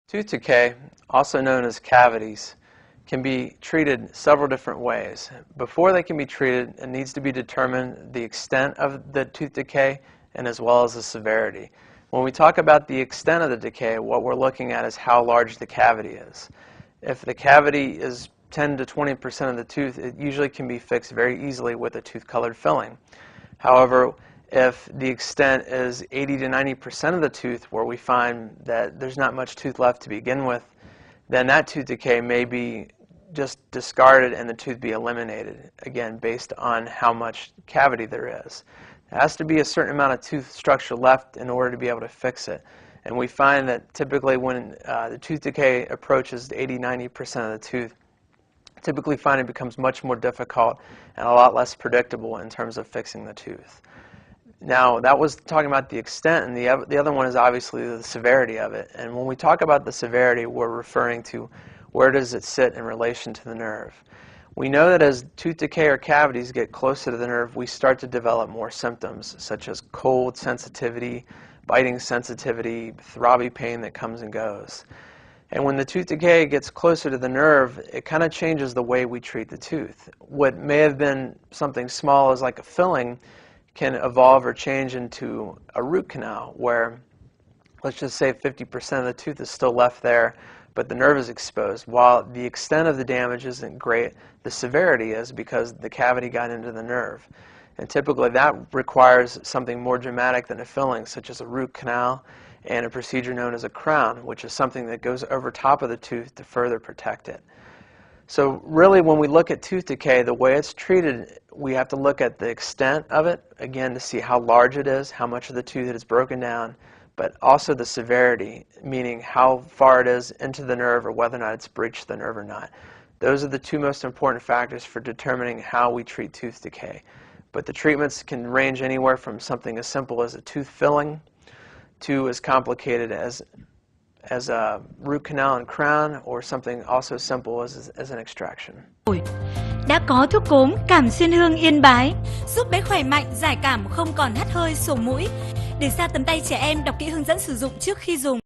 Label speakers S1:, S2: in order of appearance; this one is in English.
S1: Tooth decay, also known as cavities, can be treated several different ways. Before they can be treated, it needs to be determined the extent of the tooth decay and as well as the severity. When we talk about the extent of the decay, what we're looking at is how large the cavity is. If the cavity is 10 to 20% of the tooth, it usually can be fixed very easily with a tooth-colored filling. However, if the extent is 80 to 90% of the tooth, where we find that there's not much tooth left to begin with, then that tooth decay may be just discarded and the tooth be eliminated, again, based on how much cavity there is. There has to be a certain amount of tooth structure left in order to be able to fix it. And we find that typically when the tooth decay approaches 80-90% of the tooth, typically find it becomes much more difficult and a lot less predictable in terms of fixing the tooth. Now, that was talking about the extent, and the other one is obviously the severity of it. And when we talk about the severity, we're referring to where does it sit in relation to the nerve. We know that as tooth decay or cavities get closer to the nerve, we start to develop more symptoms, such as cold sensitivity, biting sensitivity, throbby pain that comes and goes. And when the tooth decay gets closer to the nerve, it kind of changes the way we treat the tooth. What may have been something small as like a filling can evolve or change into a root canal where, let's just say 50% of the tooth is still left there, but the nerve is exposed. While the extent of the damage isn't great, the severity is because the cavity got into the nerve. And typically that requires something more dramatic than a filling, such as a root canal and a procedure known as a crown, which is something that goes over top of the tooth to further protect it. So really, when we look at tooth decay, the way it's treated, we have to look at the extent of it, again, to see how large it is, how much of the tooth is broken down, but also the severity, meaning how far it is into the nerve or whether or not it's breached the nerve or not. Those are the two most important factors for determining how we treat tooth decay. But the treatments can range anywhere from something as simple as a tooth filling to as complicated as a root canal and crown, or something also simple as an extraction.
S2: Đã có thuốc cốm cảm xuyên hương Yên Bái giúp bé khỏe mạnh, giải cảm, không còn hắt hơi, sổ mũi. Để xa tầm tay trẻ em, đọc kỹ hướng dẫn sử dụng trước khi dùng.